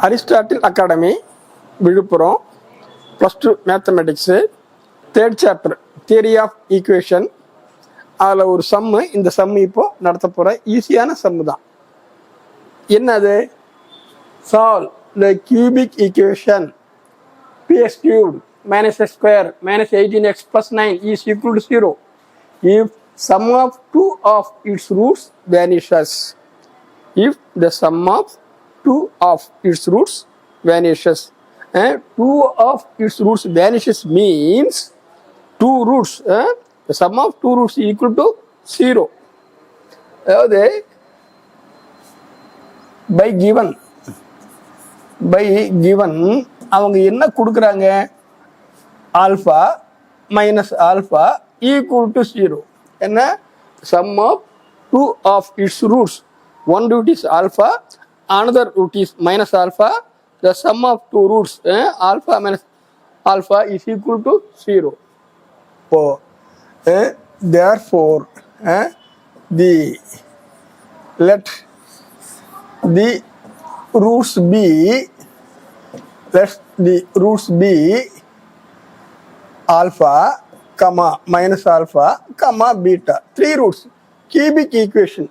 Aristotle academy Villupuram +2 mathematics 3rd chapter theory of equation. அதில் ஒரு சம்மு, இந்த சம்மு இப்போது நடத்த போகிற ஈஸியான சம்மு தான். என்னது? Solve the cubic equation px³ - x² - 18x + 9 is equal to 0 if sum of two of its roots vanishes. If the sum of two of its roots vanishes. Two of its roots vanishes means two roots. The sum of two roots is equal to 0. அதாவது by given அவங்க என்ன கொடுக்குறாங்க? Alpha minus alpha equal to 0. என்ன? Sum of two of its roots. One root is alpha, another root is minus alpha. The sum of two roots alpha minus alpha is equal to 0. Therefore let the roots be alpha comma minus alpha comma beta. Three roots. Cubic equation.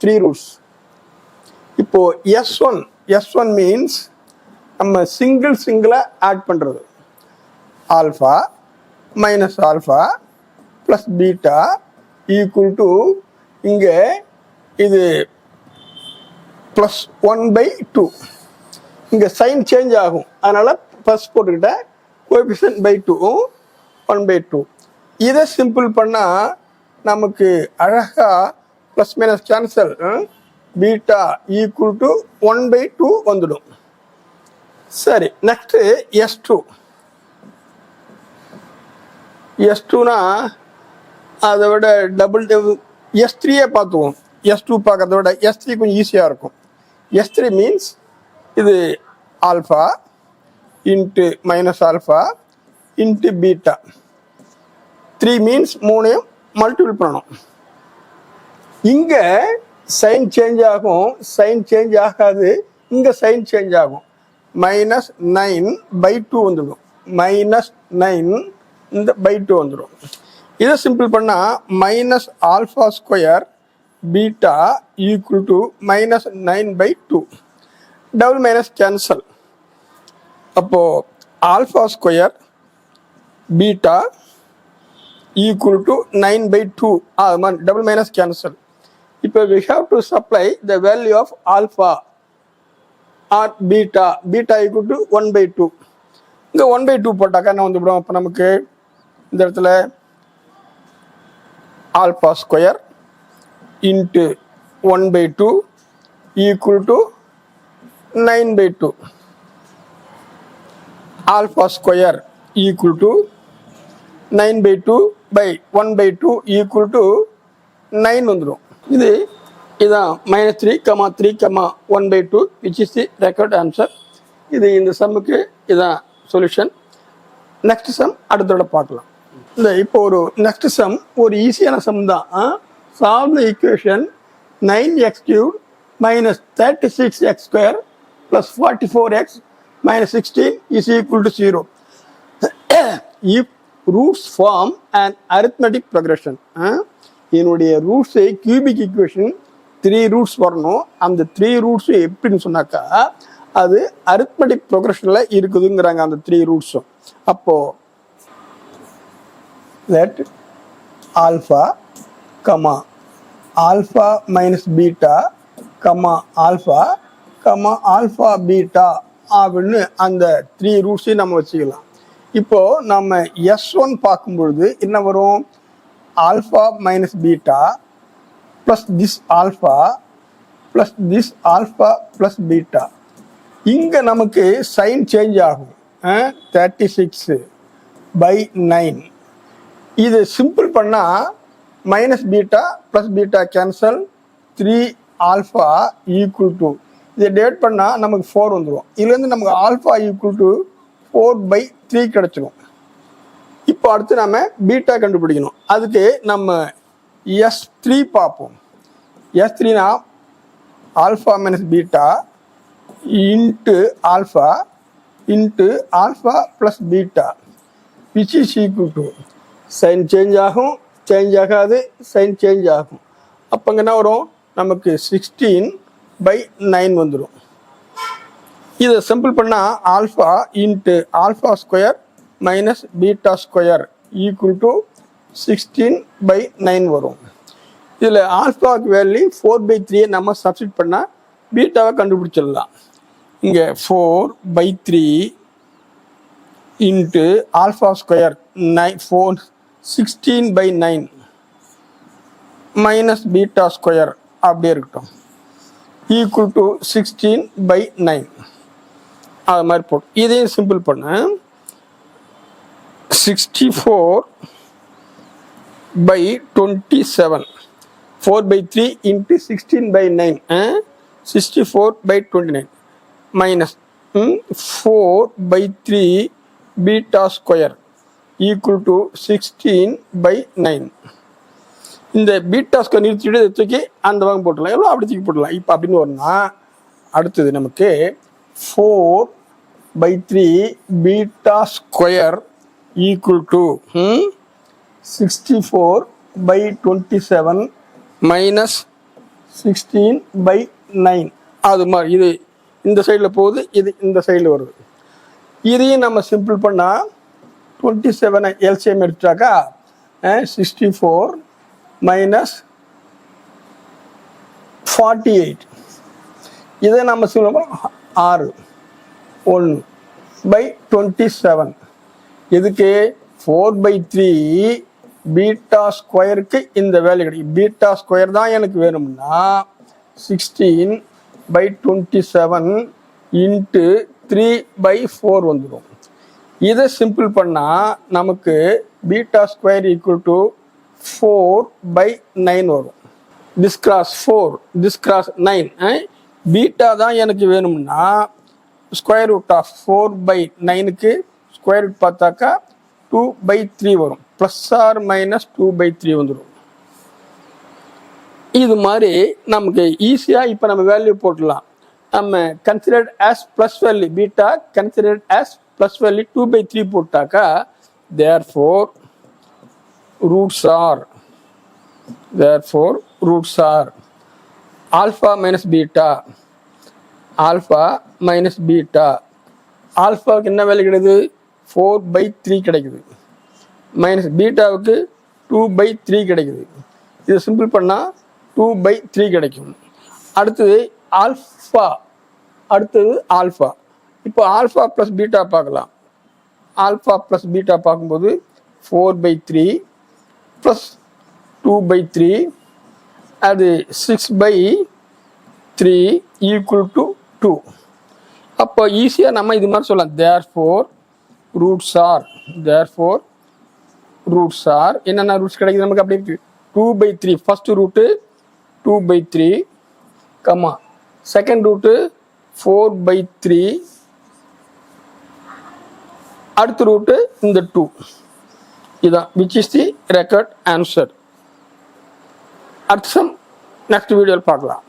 Three roots. இப்போ S1 means நம்ம சிங்கிளா add பண்ணுறது. Alpha minus alpha plus beta equal to, இங்கே இது +1/2. இங்கே sign change ஆகும், அதனால் plus போட்டுக்கிட்டேன். Coefficient by 2 1/2. இதை சிம்பிள் பண்ணால் நமக்கு அழகாக plus minus cancel, beta equal to 1/2 வந்துடும். சரி, நெக்ஸ்ட்டு S2னா அதை விட டபுள் S3 பார்த்துவோம். S2 பார்க்கறத விட S3 கொஞ்சம் ஈஸியாக இருக்கும். S3 மீன்ஸ் இது alpha into minus alpha into beta. 3 means 3ஐயும் மல்டிபிள் பண்ணணும். இங்கே சைன் சேஞ்ச் ஆகும், சைன் சேஞ்ச் ஆகாது. இங்கே சைன் சேஞ்ச் ஆகும். -9/2 வந்துடும். -9 இந்த /2 வந்துடும். இதை சிம்பிள் பண்ணால் minus alpha square beta equal to -9/2. Double minus cancel. அப்போது alpha square beta equal to 9/2. அது மாதிரி டபுள் மைனஸ் கேன்சல். இப்போ we have to supply the value of alpha or beta equal to 1/2. இங்கே 1/2 போட்டாக்கா என்ன வந்துவிடும்? அப்போ நமக்கு இந்த இடத்துல alpha square into 1/2 equal to 9/2. Alpha square equal to 9/2 by 1/2 equal to 9 வந்துடும். இதுதான் -3, 1/2 which is the required answer. இது இந்த சம்முக்கு இதுதான் சொல்யூஷன். நெக்ஸ்ட் சம் அடுத்தோட பார்க்கலாம். இந்த இப்போ ஒரு நெக்ஸ்ட் சம் ஒரு ஈஸியான சம் தான். Solve the equation 9x³ - 36x² + 44x - 16 is equal to 0 if roots form an arithmetic progression. என்னுடைய ரூட்ஸை கியூபிக் ஈக்குவேஷன் 3 ரூட்ஸ் வரணும். அந்த 3 ரூட்ஸு எப்படின்னு சொன்னாக்கா அது அரித்மெட்டிக் ப்ரொக்ரெஷனில் இருக்குதுங்கிறாங்க அந்த 3 ரூட்ஸும். அப்போது let alpha comma alpha minus beta comma alpha beta அப்படின்னு அந்த 3 ரூட்ஸையும் நம்ம வச்சுக்கலாம். இப்போது நம்ம S1 பார்க்கும்பொழுது என்ன வரும்? alpha minus beta plus this alpha plus this alpha plus beta. இங்கே நமக்கு சைன் சேஞ்ச் ஆகும். 36/9. இது சிம்பிள் பண்ணால் minus beta plus beta cancel, 3 alpha equal to, இதை டேட் பண்ணால் நமக்கு 4 வந்துடும். இதுலேருந்து நமக்கு ஆல்ஃபா ஈக்குவல் டு 4/3 கிடச்சிடும். இப்போ அடுத்து நம்ம பீட்டா கண்டுபிடிக்கணும். அதுக்கு நம்ம S3 பார்ப்போம். S3னா alpha minus beta into alpha plus beta which is equal to sign change ஆகும், சேஞ்ச் ஆகாது, சைன் சேஞ்ச் ஆகும். அப்போ இங்கே என்ன வரும், நமக்கு 16/9 வந்துடும். இதை சிம்பிள் பண்ணால் alpha into alpha square minus beta square equal to 16/9 வரும். இதில் ஆல்ஃபாவுக்கு வேல்யூ 4/3 நம்ம சப்ஸ்டிட் பண்ணால் பீட்டாவை கண்டுபிடிச்சிடலாம். இங்கே 4/3 into alpha square 16/9 minus beta square அப்படியே இருக்கட்டும் ஈக்குவல் டு 16/9. அது மாதிரி போட்டு இதையும் சிம்பிள் பண்ண 64/27 4/3 into 16/9 64/29 minus 4/3 beta square equal to 16/9. இந்த பீட்டா ஸ்கொயர் நிறுத்திட்டு தூக்கி அந்த பக்கம் போட்டுடலாம், எவ்வளோ அப்படி தூக்கி போட்டுடலாம். இப்போ அப்படின்னு வரும்னா அடுத்தது நமக்கு 4/3 beta square equal to 64/27 minus 16/9. அது மாதிரி இது இந்த சைடில் போகுது, இது இந்த சைடில் வருது. இதையும் நம்ம சிம்பிள் பண்ணால் 27 எல்சிஎம் எடுத்துட்டாக்கா 64 மைனஸ் 48. இதை நம்ம சிம்பிள் பண்ண 6/1/27. இதுக்கு 4/3 பீட்டா ஸ்கொயருக்கு இந்த வேல்யூ கிடைக்கும். பீட்டா ஸ்கொயர் தான் எனக்கு வேணும்னா 16/27 இன்ட்டு 3/4 வந்துடும். இதை சிம்பிள் பண்ணால் நமக்கு பீட்டா ஸ்கொயர் ஈக்குவல் டு 4/9 வரும். This cross 4, this cross 9. Beta தான் எனக்கு வேணும்னா ஸ்கொயர் ரூட் ஆஃப் 4/9க்கு ஸ்கொயர் ரூட் பார்த்தாக்கா 2/3 வரும். ப்ளஸ் ஆர் மைனஸ் 2/3 வந்துடும். இது மாதிரி நமக்கு ஈஸியாக இப்போ நம்ம வேல்யூ போட்டுடலாம். நம்ம considered as plus value beta considered as plus value 2/3 போட்டாக்கா therefore roots are alpha minus beta ஆல்ஃபாவுக்கு என்ன வேல்யூ கிடைக்குது, 4/3 கிடைக்குது. மைனஸ் பீட்டாவுக்கு 2/3 கிடைக்குது. இதை சிம்பிள் பண்ணால் 2/3 கிடைக்கும். அடுத்தது ஆல்ஃபா. இப்போ ஆல்ஃபா ப்ளஸ் பீட்டா பார்க்கலாம். ஆல்ஃபா ப்ளஸ் பீட்டா பார்க்கும்போது 4/3 ப்ளஸ் 2/3 அது 6/3 ஈக்குவல் டு 2. அப்போ ஈஸியாக நம்ம இது மாதிரி சொல்லலாம். therefore roots are என்னென்ன ரூட்ஸ் கிடைக்குது நமக்கு அப்படி இருக்கு. 2/3 ஃபர்ஸ்ட் ரூட்டு 2/3 கம்மா செகண்ட் ரூட்டு 4/3 அடுத்த ரூட்டு இந்த 2. இதான் which is the record answer. அடுத்த சம் நெக்ஸ்ட் வீடியோவில் பார்க்கலாம்.